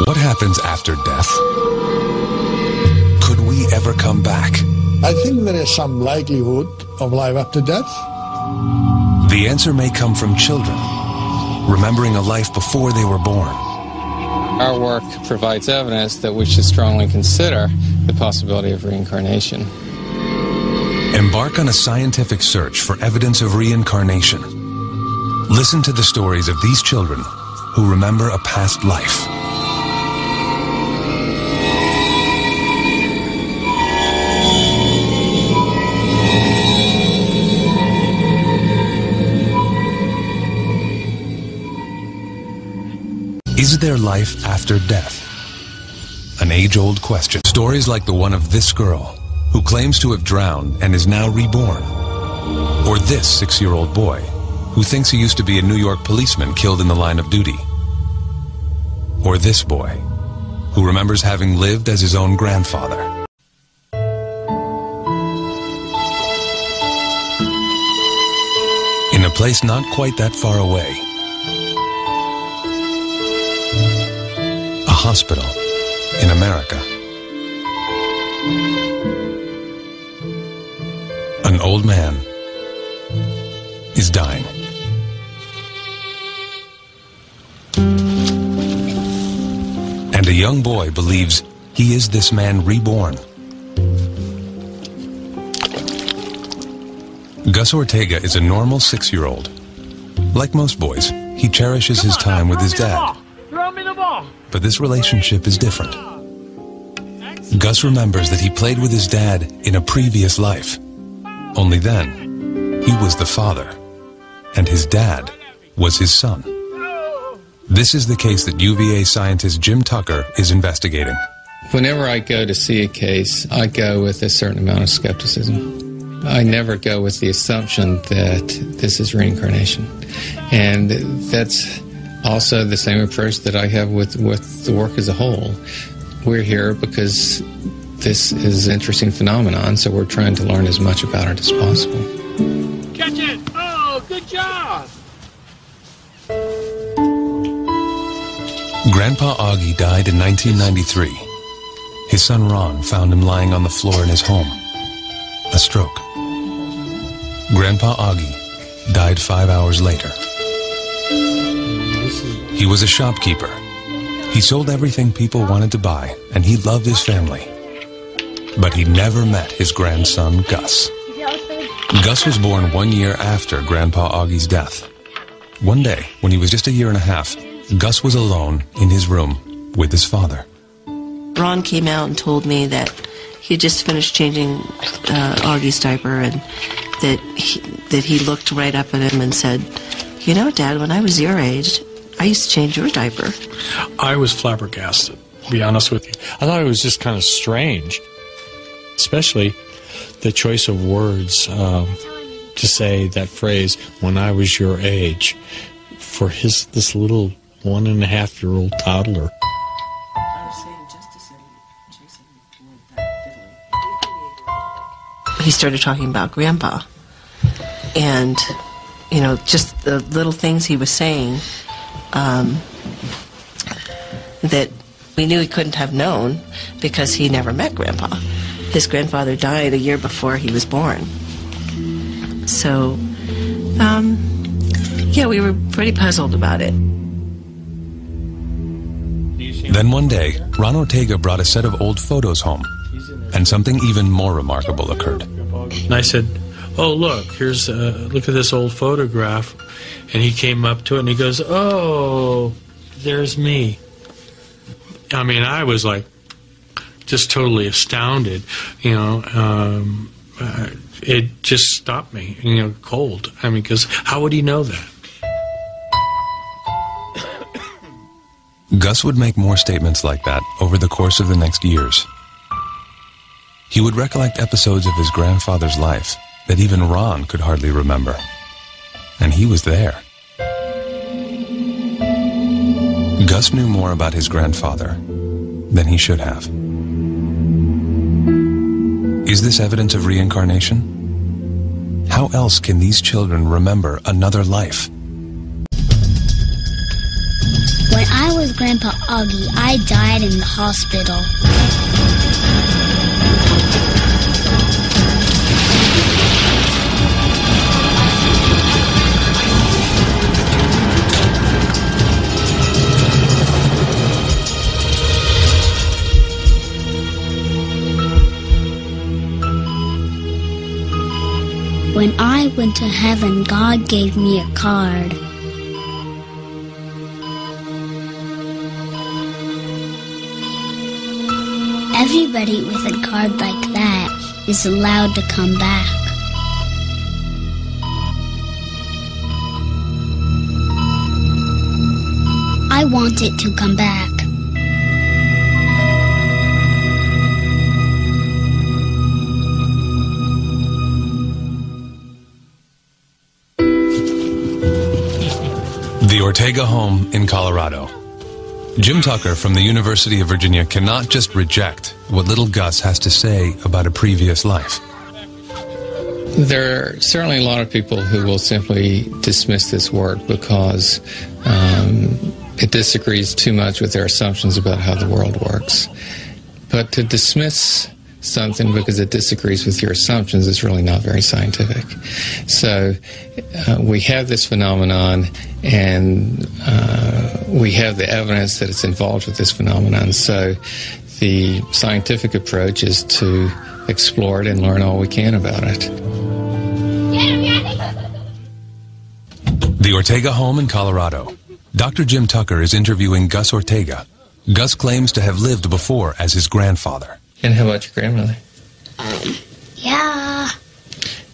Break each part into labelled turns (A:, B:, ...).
A: What happens after death? Could we ever come back?
B: I think there is some likelihood of life after death.
A: The answer may come from children, remembering a life before they were born.
C: Our work provides evidence that we should strongly consider the possibility of reincarnation.
A: Embark on a scientific search for evidence of reincarnation. Listen to the stories of these children who remember a past life. Is there life after death? An age-old question. Stories like the one of this girl, who claims to have drowned and is now reborn. Or this 6-year-old boy, who thinks he used to be a New York policeman killed in the line of duty. Or this boy, who remembers having lived as his own grandfather. In a place not quite that far away, a hospital in America. An old man is dying. And a young boy believes he is this man reborn. Gus Ortega is a normal 6-year-old. Like most boys, he cherishes his time with his dad. But this relationship is different. Gus remembers that he played with his dad in a previous life. Only then, he was the father, and his dad was his son. This is the case that UVA scientist Jim Tucker is investigating.
C: Whenever I go to see a case, I go with a certain amount of skepticism. I never go with the assumption that this is reincarnation. And that's also the same approach that I have with the work as a whole. We're here because this is an interesting phenomenon, so we're trying to learn as much about it as possible.
D: Catch it! Oh, good job!
A: Grandpa Augie died in 1993. His son Ron found him lying on the floor in his home. A stroke. Grandpa Augie died 5 hours later. He was a shopkeeper. He sold everything people wanted to buy, and he loved his family. But he never met his grandson, Gus. Gus was born 1 year after Grandpa Augie's death. One day, when he was just 1.5 years, Gus was alone in his room with his father.
E: Ron came out and told me that he had just finished changing Augie's diaper, and that he looked right up at him and said, "You know, Dad, when I was your age, I used to change your diaper."
F: I was flabbergasted, to be honest with you. I thought it was just kind of strange, especially the choice of words to say that phrase, "when I was your age," for this little 1.5-year-old toddler.
E: He started talking about Grandpa, and you know, just the little things he was saying that we knew he couldn't have known because he never met Grandpa. His grandfather died 1 year before he was born. So, yeah, we were pretty puzzled about it.
A: Then one day, Ron Ortega brought a set of old photos home, and something even more remarkable occurred.
F: And I said, "Oh, look, look at this old photograph." And he came up to it and he goes, "Oh, there's me." I mean, I was like, just totally astounded, you know. It just stopped me, you know, cold. I mean, because how would he know that?
A: Gus would make more statements like that over the course of the next years. He would recollect episodes of his grandfather's life that even Ron could hardly remember. And he was there. Gus knew more about his grandfather than he should have. Is this evidence of reincarnation? How else can these children remember another life?
G: When I was Grandpa Augie, I died in the hospital. When I went to heaven, God gave me a card. Everybody with a card like that is allowed to come back. I want it to come back.
A: The Ortega home in Colorado. Jim Tucker from the University of Virginia cannot just reject what little Gus has to say about a previous life.
C: There are certainly a lot of people who will simply dismiss this work because it disagrees too much with their assumptions about how the world works. But to dismiss something because it disagrees with your assumptions is really not very scientific. So we have this phenomenon, and we have the evidence that it's involved with this phenomenon. So the scientific approach is to explore it and learn all we can about it.
A: The Ortega home in Colorado. Dr. Jim Tucker is interviewing Gus Ortega. Gus claims to have lived before as his grandfather.
C: And how about your grandmother?
G: Yeah.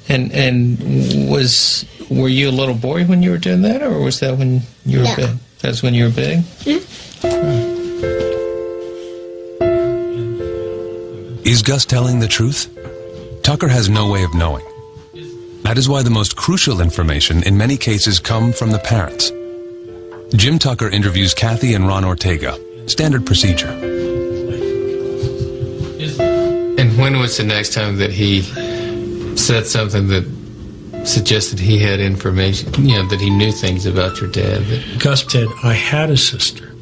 C: And were you a little boy when you were doing that, or was that when you were big? That's when you were big?
A: Is Gus telling the truth? Tucker has no way of knowing. That is why the most crucial information in many cases come from the parents. Jim Tucker interviews Kathy and Ron Ortega. Standard procedure.
C: And when was the next time that he said something that suggested he had information, that he knew things about your dad?
F: Gus said, I had a sister,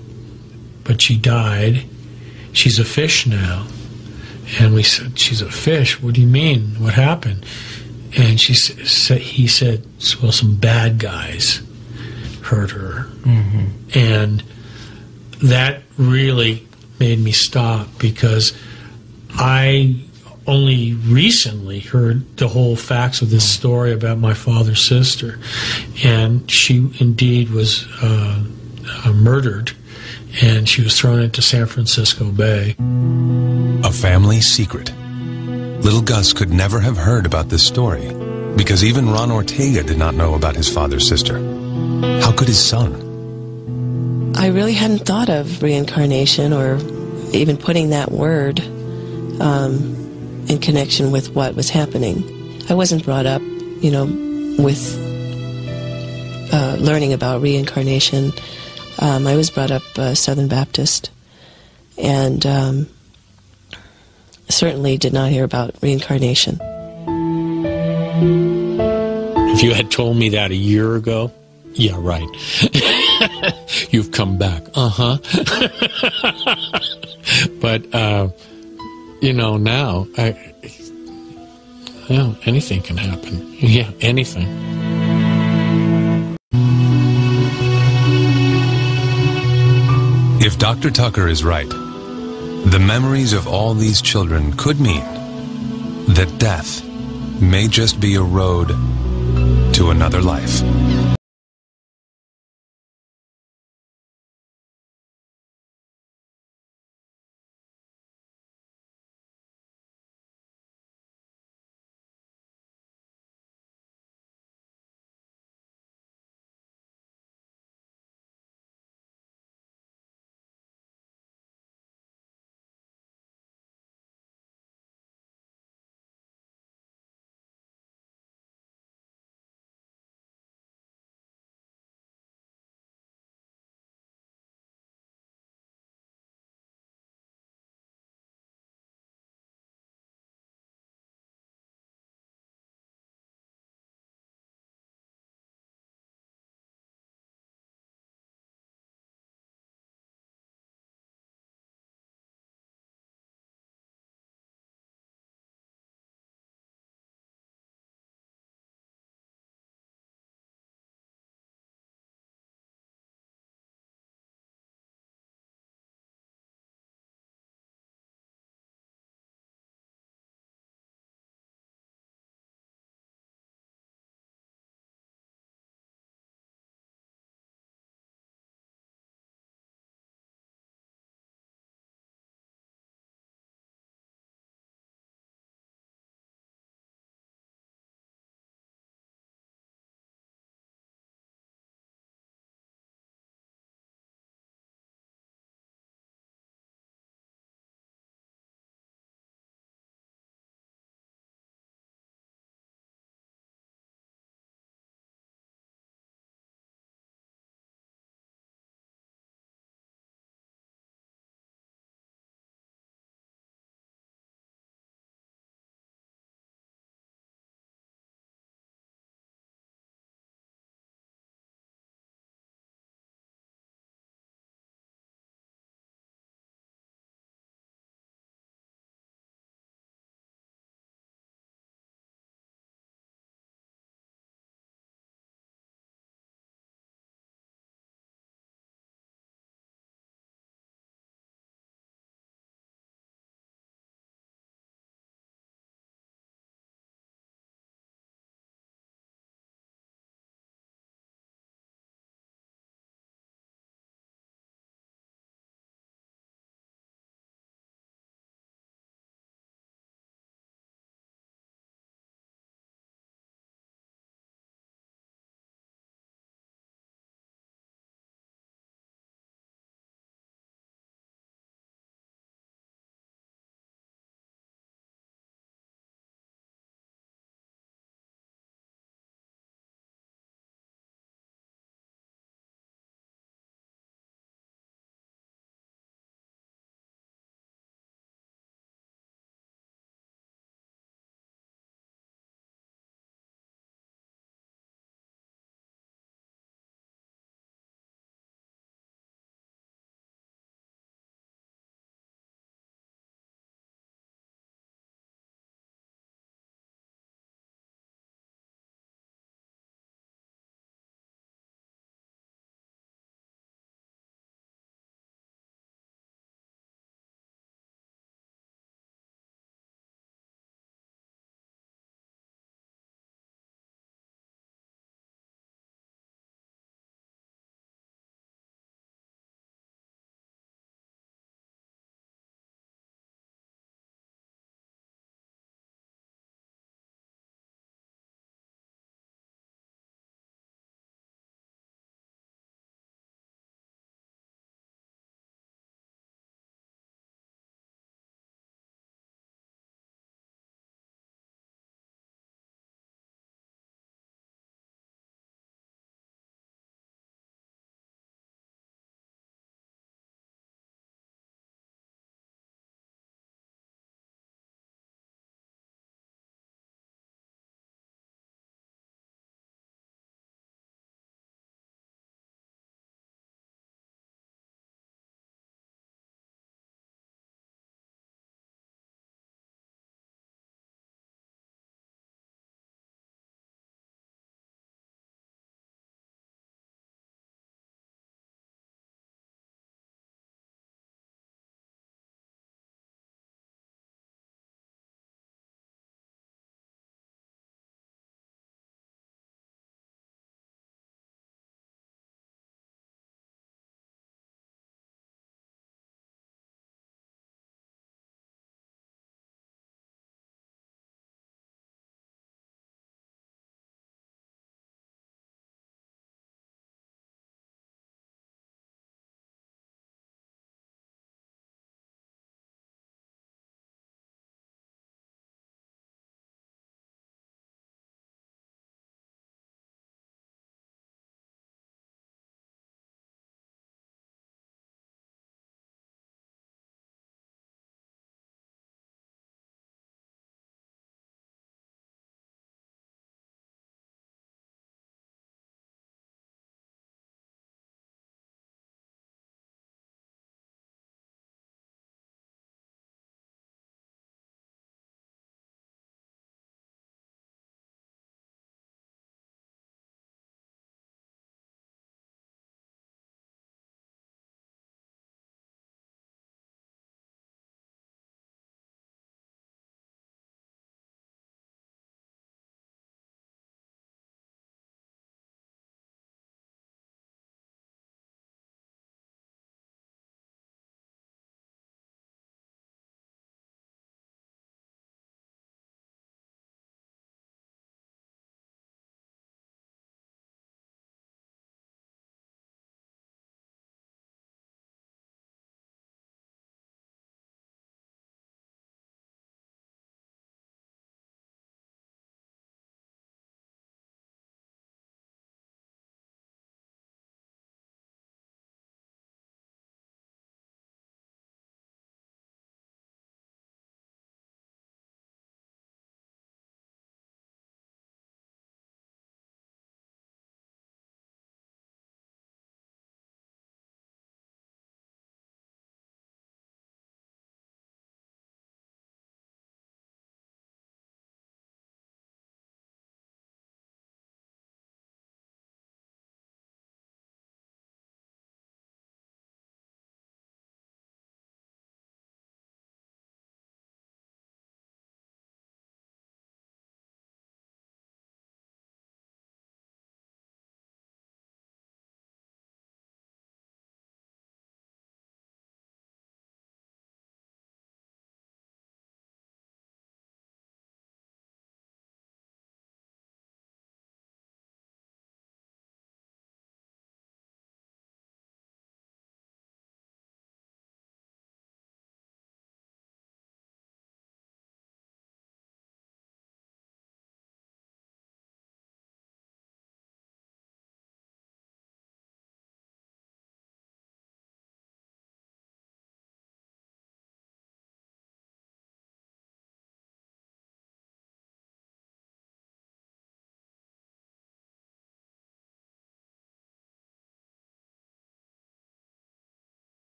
F: but she died. She's a fish now. And we said, she's a fish? What do you mean? What happened? And he said, well, some bad guys hurt her. Mm-hmm. And that really made me stop, because I only recently heard the whole facts of this story about my father's sister. And she indeed was murdered, and she was thrown into San Francisco Bay.
A: A family secret. Little Gus could never have heard about this story, because even Ron Ortega did not know about his father's sister. How could his son?
E: I really hadn't thought of reincarnation or even putting that word in connection with what was happening. I wasn't brought up, with learning about reincarnation. I was brought up Southern Baptist, and certainly did not hear about reincarnation.
F: If you had told me that a year ago, yeah, right. You've come back. Uh-huh. But, now, anything can happen. Yeah, anything.
A: If Dr. Tucker is right, the memories of all these children could mean that death may just be a road to another life.